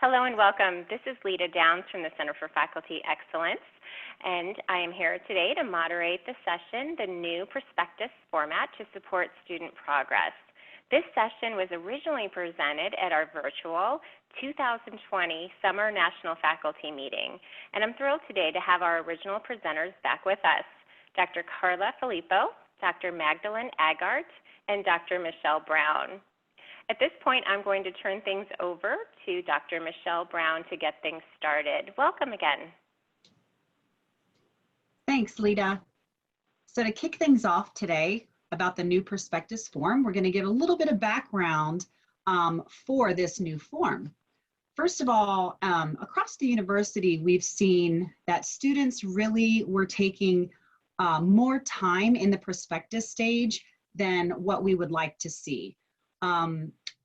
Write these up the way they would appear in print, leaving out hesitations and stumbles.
Hello and welcome. This is Lita Downs from the Center for Faculty Excellence, and I am here today to moderate the session, The New Prospectus Format to Support Student Progress. This session was originally presented at our virtual 2020 Summer National Faculty Meeting, and I'm thrilled today to have our original presenters back with us, Dr. Carla Filippo, Dr. Magdalene Agart, and Dr. Michelle Brown. At this point, I'm going to turn things over to Dr. Michelle Brown to get things started. Welcome again. Thanks, Lita. So to kick things off today about the new Prospectus Form, we're going to give a little bit of background for this new form. First of all, across the university, we've seen that students really were taking more time in the prospectus stage than what we would like to see.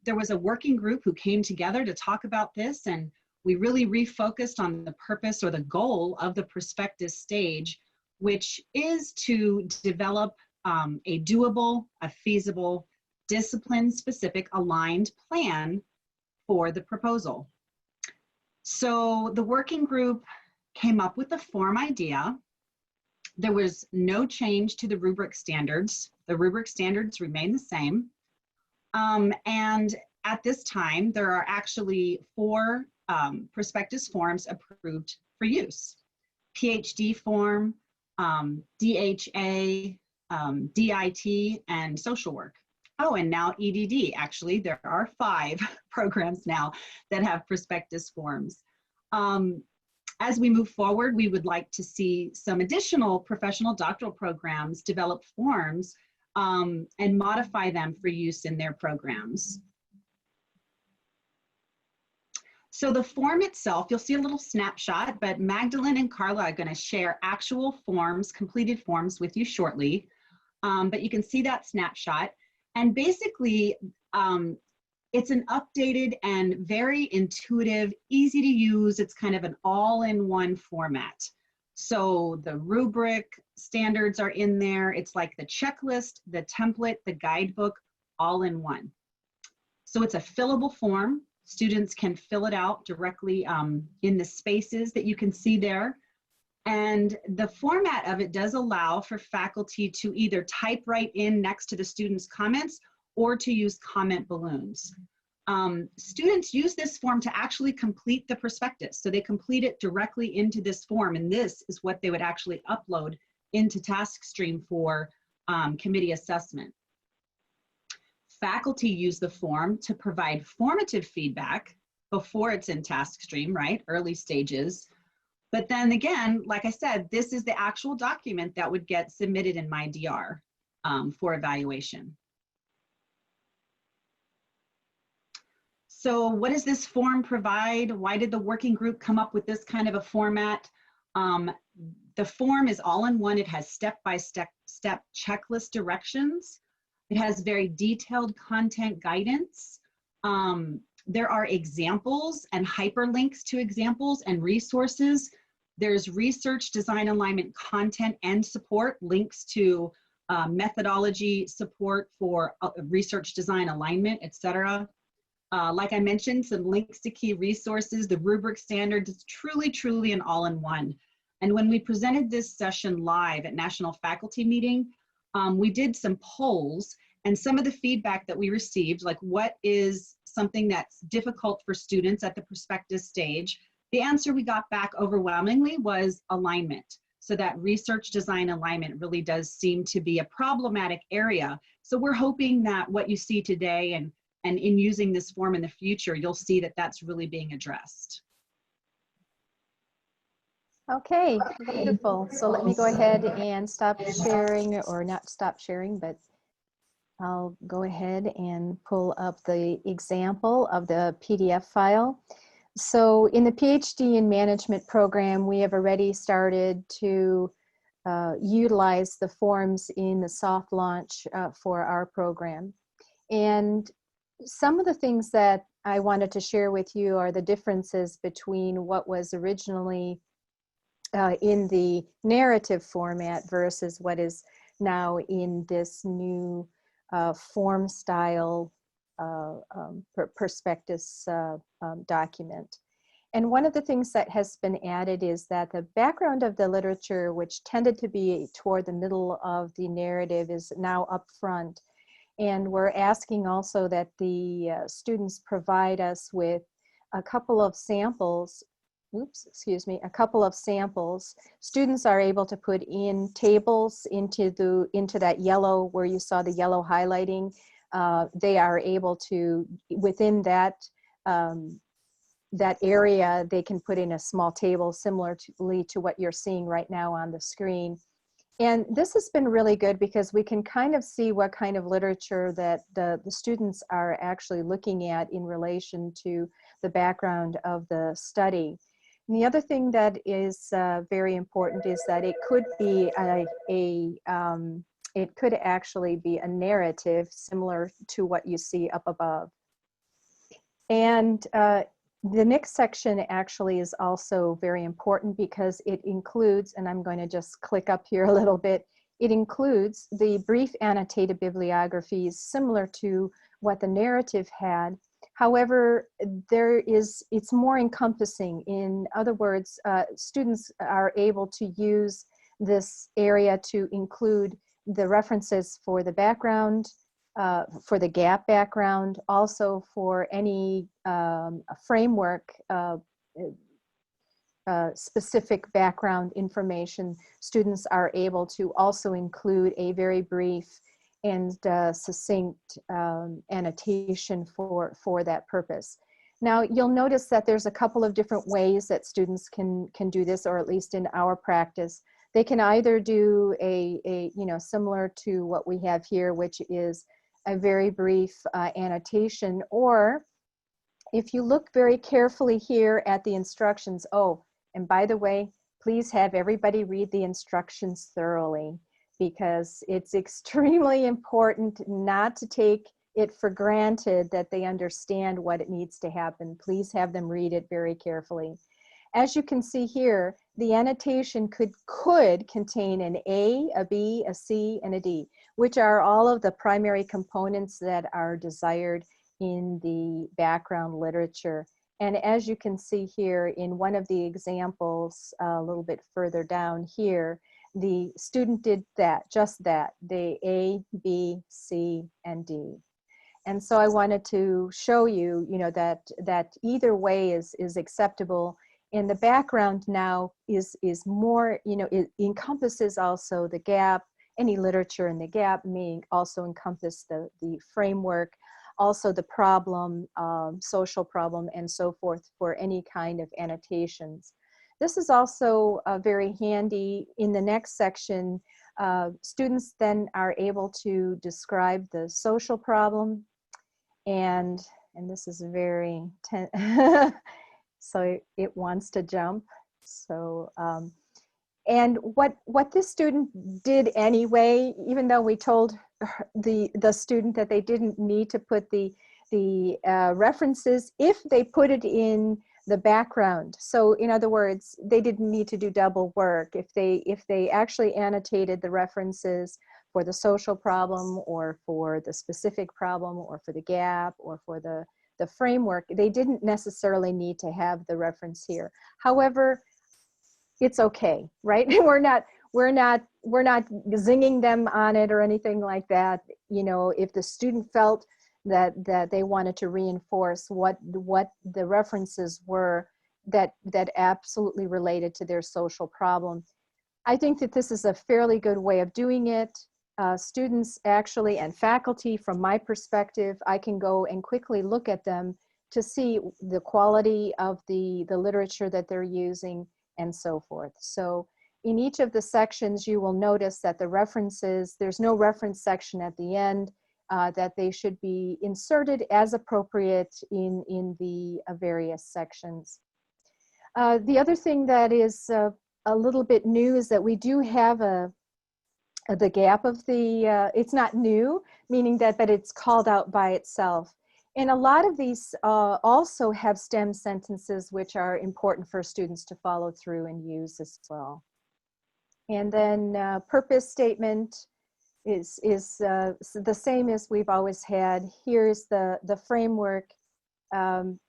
There was a working group who came together to talk about this, and we really refocused on the purpose or the goal of the prospectus stage, which is to develop a doable, a feasible, discipline-specific aligned plan for the proposal. So the working group came up with the form idea. There was no change to the rubric standards. The rubric standards remain the same. And at this time, there are actually 4 prospectus forms approved for use: PhD form, DHA, DIT, and social work. Oh, and now EDD. Actually, there are 5 programs now that have prospectus forms. As we move forward, we would like to see some additional professional doctoral programs develop forms and modify them for use in their programs. So the form itself, you'll see a little snapshot, but Magdalene and Carla are going to share actual forms, completed forms with you shortly. But you can see that snapshot. And basically, it's an updated and very intuitive, easy to use. It's kind of an all-in-one format. So the rubric standards are in there. It's like the checklist, the template, the guidebook, all in one. So it's a fillable form. Students can fill it out directly in the spaces that you can see there. And the format of it does allow for faculty to either type right in next to the students' comments or to use comment balloons. Students use this form to actually complete the prospectus. So they complete it directly into this form, and this is what they would actually upload into TaskStream for committee assessment. Faculty use the form to provide formative feedback before it's in TaskStream, right? Early stages. But then again, like I said, this is the actual document that would get submitted in my DR for evaluation. So what does this form provide? Why did the working group come up with this kind of a format? The form is all in one. It has step-by-step checklist directions. It has very detailed content guidance. There are examples and hyperlinks to examples and resources. There's research, design, alignment, content, and support, links to methodology support for research, design, alignment, etc. Like I mentioned, some links to key resources, the rubric standards. It's truly, truly an all-in-one. And when we presented this session live at National Faculty Meeting, we did some polls, and some of the feedback that we received, like what is something that's difficult for students at the prospectus stage, the answer we got back overwhelmingly was alignment. So that research, design, alignment really does seem to be a problematic area. So we're hoping that what you see today and in using this form in the future, you'll see that that's really being addressed. Okay, wonderful. So let me go ahead and stop sharing, or not stop sharing, but I'll go ahead and pull up the example of the PDF file. So in the PhD in Management program, we have already started to utilize the forms in the soft launch for our program. And some of the things that I wanted to share with you are the differences between what was originally in the narrative format versus what is now in this new form style prospectus document. And one of the things that has been added is that the background of the literature, which tended to be toward the middle of the narrative, is now up front. And we're asking also that the students provide us with a couple of samples. A couple of samples. Students are able to put in tables into that yellow, where you saw the yellow highlighting. They are able to, within that that area, they can put in a small table similarly to what you're seeing right now on the screen. And this has been really good because we can kind of see what kind of literature that the students are actually looking at in relation to the background of the study. And the other thing that is very important is that it could be it could actually be a narrative similar to what you see up above. And the next section actually is also very important because it includes, and I'm going to just click up here a little bit, it includes the brief annotated bibliographies similar to what the narrative had. However, it's more encompassing. In other words, students are able to use this area to include the references for the background, for the gap background, also for any framework specific background information. Students are able to also include a very brief and succinct annotation for that purpose. Now, you'll notice that there's a couple of different ways that students can do this, or at least in our practice. They can either do similar to what we have here, which is a very brief annotation, or if you look very carefully here at the instructions, and by the way, please have everybody read the instructions thoroughly, because it's extremely important not to take it for granted that they understand what it needs to happen. Please have them read it very carefully. As you can see here, the annotation could contain an A, a B, a C, and a D, which are all of the primary components that are desired in the background literature. And as you can see here in one of the examples a little bit further down here, the student did just that, the A, B, C, and D. And so I wanted to show you, that either way is acceptable. And the background now is more, it encompasses also the gap. Any literature in the gap may also encompass the framework, also the problem, social problem, and so forth for any kind of annotations. This is also very handy. In the next section, students then are able to describe the social problem, and this is very so it wants to jump. So and what this student did anyway, even though we told the student that they didn't need to put the references if they put it in the background. So in other words, they didn't need to do double work. If they actually annotated the references for the social problem, or for the specific problem, or for the gap, or for the framework, they didn't necessarily need to have the reference here. However, it's okay, right? We're not zinging them on it or anything like that. If the student felt that they wanted to reinforce what the references were that absolutely related to their social problem, I think that this is a fairly good way of doing it. Students actually, and faculty, from my perspective, I can go and quickly look at them to see the quality of the literature that they're using and so forth. So in each of the sections, you will notice that the references, there's no reference section at the end, that they should be inserted as appropriate in the various sections. The other thing that is a little bit new is that we do have the gap of the, it's not new, meaning that it's called out by itself. And a lot of these also have stem sentences, which are important for students to follow through and use as well. And then purpose statement, the same as we've always had. Here's the framework.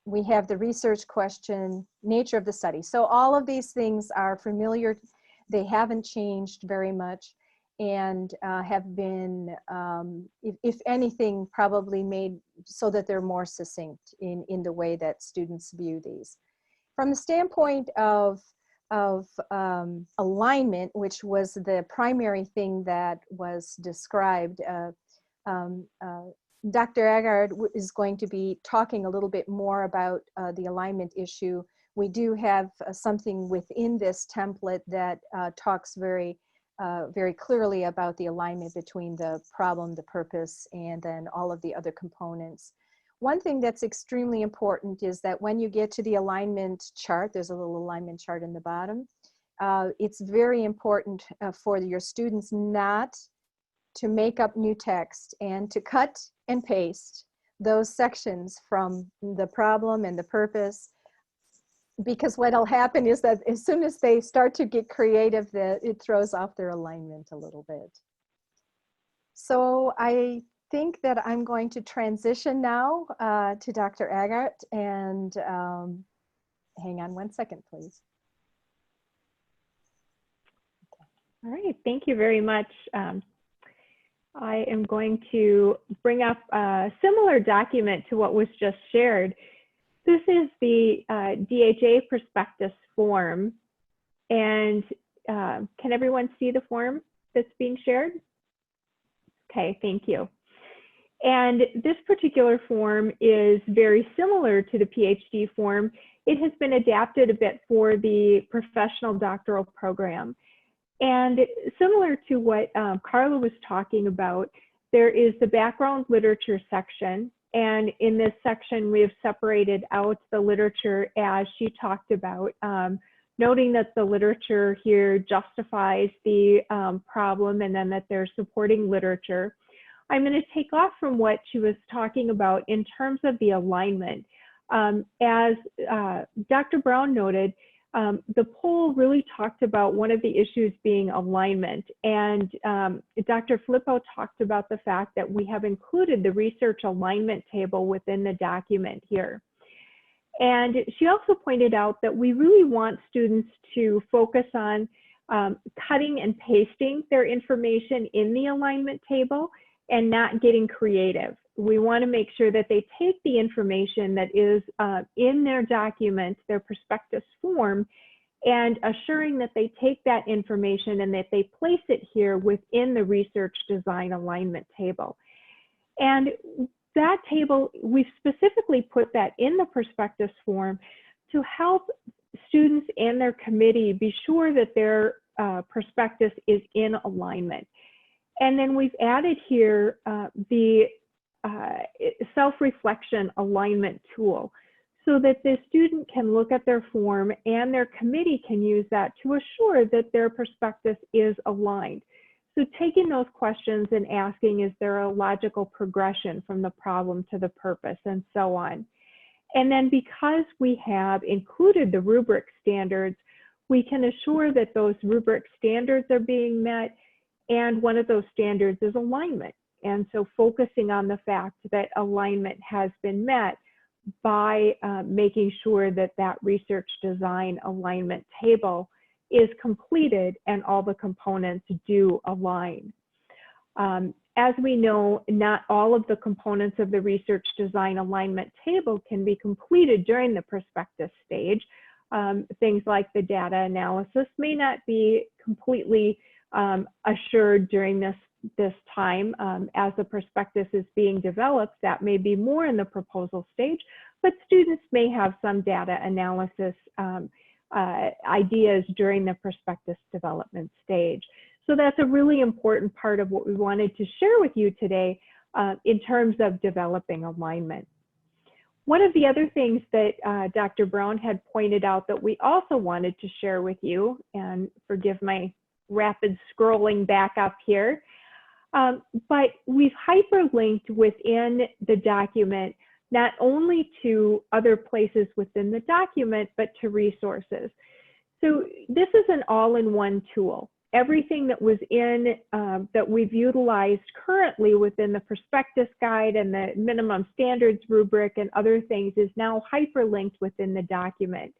We have the research question, nature of the study. So all of these things are familiar. They haven't changed very much, and have been, if anything, probably made so that they're more succinct in the way that students view these. From the standpoint of alignment, which was the primary thing that was described, Dr. Agard is going to be talking a little bit more about the alignment issue. We do have something within this template that talks very clearly about the alignment between the problem, the purpose, and then all of the other components. One thing that's extremely important is that when you get to the alignment chart, there's a little alignment chart in the bottom. It's very important for your students not to make up new text and to cut and paste those sections from the problem and the purpose, because what'll happen is that as soon as they start to get creative, it throws off their alignment a little bit. So I think that I'm going to transition now to Dr. Agard, and hang on one second, please. All right, thank you very much. I am going to bring up a similar document to what was just shared. This is the DHA Prospectus Form, and can everyone see the form that's being shared? Okay, thank you. And this particular form is very similar to the PhD form. It has been adapted a bit for the professional doctoral program. And similar to what Carla was talking about, there is the background literature section. And in this section, we have separated out the literature as she talked about, noting that the literature here justifies the problem, and then that there's supporting literature. I'm going to take off from what she was talking about in terms of the alignment. As Dr. Brown noted, the poll really talked about one of the issues being alignment, and Dr. Filippo talked about the fact that we have included the research alignment table within the document here. And she also pointed out that we really want students to focus on cutting and pasting their information in the alignment table and not getting creative. We want to make sure that they take the information that is in their document, their prospectus form, and assuring that they take that information and that they place it here within the research design alignment table. And that table, we've specifically put that in the prospectus form to help students and their committee be sure that their prospectus is in alignment. And then we've added here the self-reflection alignment tool, so that the student can look at their form and their committee can use that to assure that their prospectus is aligned. So taking those questions and asking, is there a logical progression from the problem to the purpose, and so on. And then because we have included the rubric standards, we can assure that those rubric standards are being met, and one of those standards is alignment. And so focusing on the fact that alignment has been met by making sure that that research design alignment table is completed and all the components do align. As we know, not all of the components of the research design alignment table can be completed during the prospectus stage. Things like the data analysis may not be completely assured during this time as the prospectus is being developed. That may be more in the proposal stage, but students may have some data analysis ideas during the prospectus development stage. So that's a really important part of what we wanted to share with you today in terms of developing alignment. One of the other things that Dr. Brown had pointed out that we also wanted to share with you, and forgive my rapid scrolling back up here, but we've hyperlinked within the document not only to other places within the document, but to resources. So this is an all-in-one tool. everything that was in, that we've utilized currently within the prospectus guide and the minimum standards rubric and other things is now hyperlinked within the document.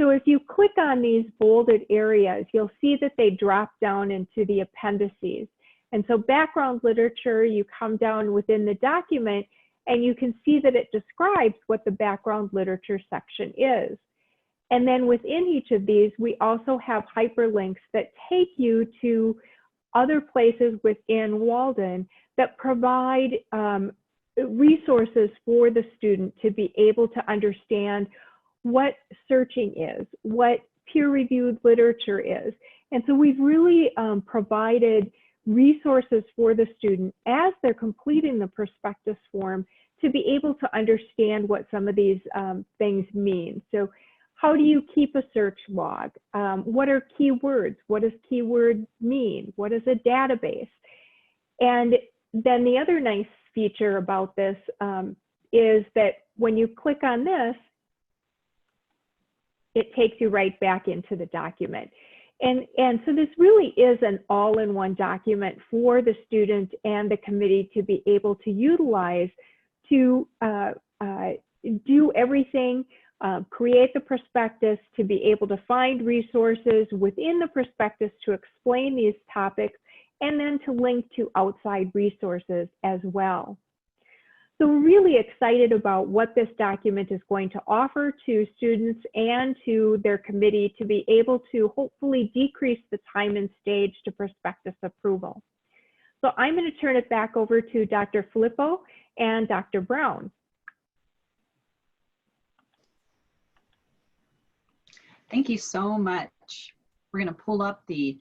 So if you click on these bolded areas, you'll see that they drop down into the appendices. And so background literature, you come down within the document and you can see that it describes what the background literature section is. And then within each of these, we also have hyperlinks that take you to other places within Walden that provide resources for the student to be able to understand what searching is, what peer-reviewed literature is. And so we've really provided resources for the student as they're completing the prospectus form to be able to understand what some of these things mean. So how do you keep a search log? What are keywords? What does keyword mean? What is a database? And then the other nice feature about this is that when you click on this, it takes you right back into the document. And so this really is an all-in-one document for the student and the committee to be able to utilize to do everything, create the prospectus, to be able to find resources within the prospectus to explain these topics, and then to link to outside resources as well. So we're really excited about what this document is going to offer to students and to their committee to be able to hopefully decrease the time and stage to prospectus approval. So I'm going to turn it back over to Dr. Filippo and Dr. Brown. Thank you so much. We're going to pull up the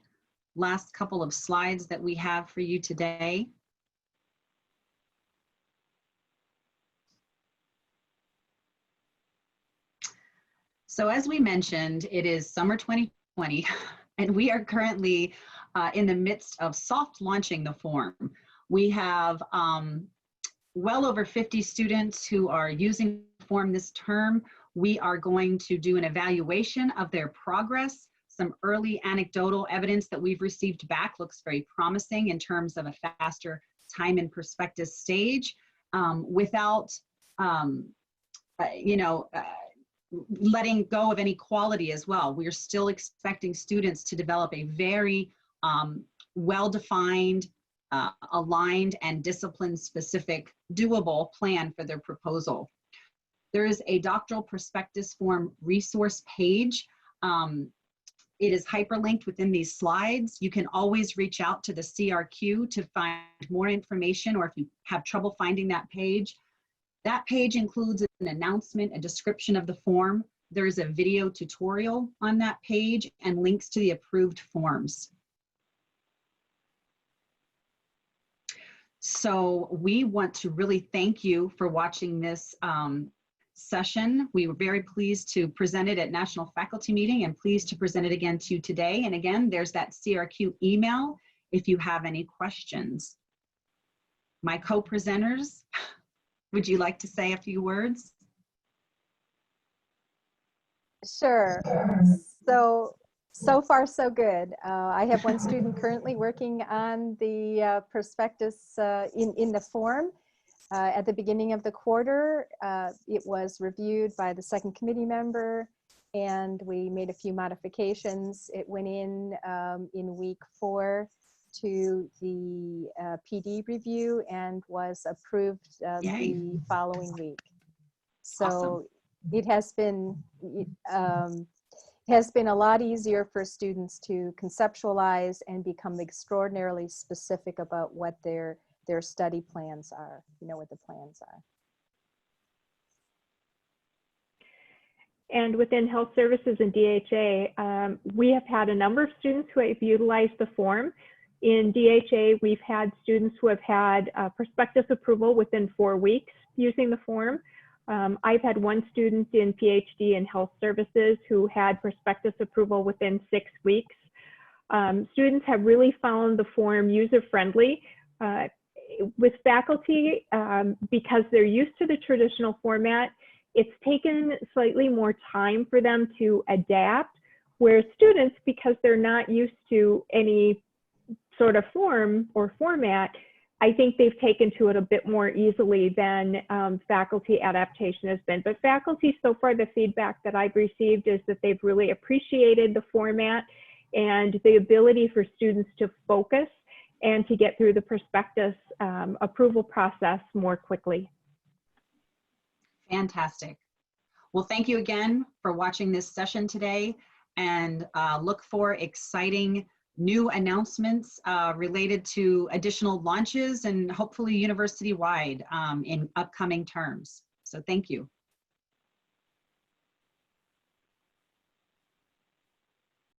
last couple of slides that we have for you today. So as we mentioned, it is summer 2020, and we are currently in the midst of soft launching the form. We have well over 50 students who are using the form this term. We are going to do an evaluation of their progress. Some early anecdotal evidence that we've received back looks very promising in terms of a faster time and prospectus stage without, letting go of any quality as well. We are still expecting students to develop a very well-defined, aligned, and discipline-specific, doable plan for their proposal. There is a doctoral prospectus form resource page. It is hyperlinked within these slides. You can always reach out to the CRQ to find more information, or if you have trouble finding that page. That page includes an announcement, a description of the form. There's a video tutorial on that page and links to the approved forms. So we want to really thank you for watching this session. We were very pleased to present it at National Faculty Meeting and pleased to present it again to you today. And again, there's that CRQ email if you have any questions. My co-presenters, would you like to say a few words? Sure. So far, so good. I have one student currently working on the prospectus in the form. At the beginning of the quarter, it was reviewed by the second committee member, and we made a few modifications. It went in week 4 to the PD review and was approved the following week. So awesome. It has been a lot easier for students to conceptualize and become extraordinarily specific about what their study plans are, what the plans are. And within health services and DHA, we have had a number of students who have utilized the form. In DHA, we've had students who have had prospectus approval within 4 weeks using the form. I've had one student in PhD in health services who had prospectus approval within 6 weeks. Students have really found the form user-friendly. With faculty, because they're used to the traditional format, it's taken slightly more time for them to adapt. where students, because they're not used to any sort of form or format, I think they've taken to it a bit more easily than faculty adaptation has been. But faculty, so far, the feedback that I've received is that they've really appreciated the format and the ability for students to focus and to get through the prospectus approval process more quickly. Fantastic. Well, thank you again for watching this session today, and look for exciting new announcements related to additional launches and hopefully university-wide in upcoming terms. So thank you.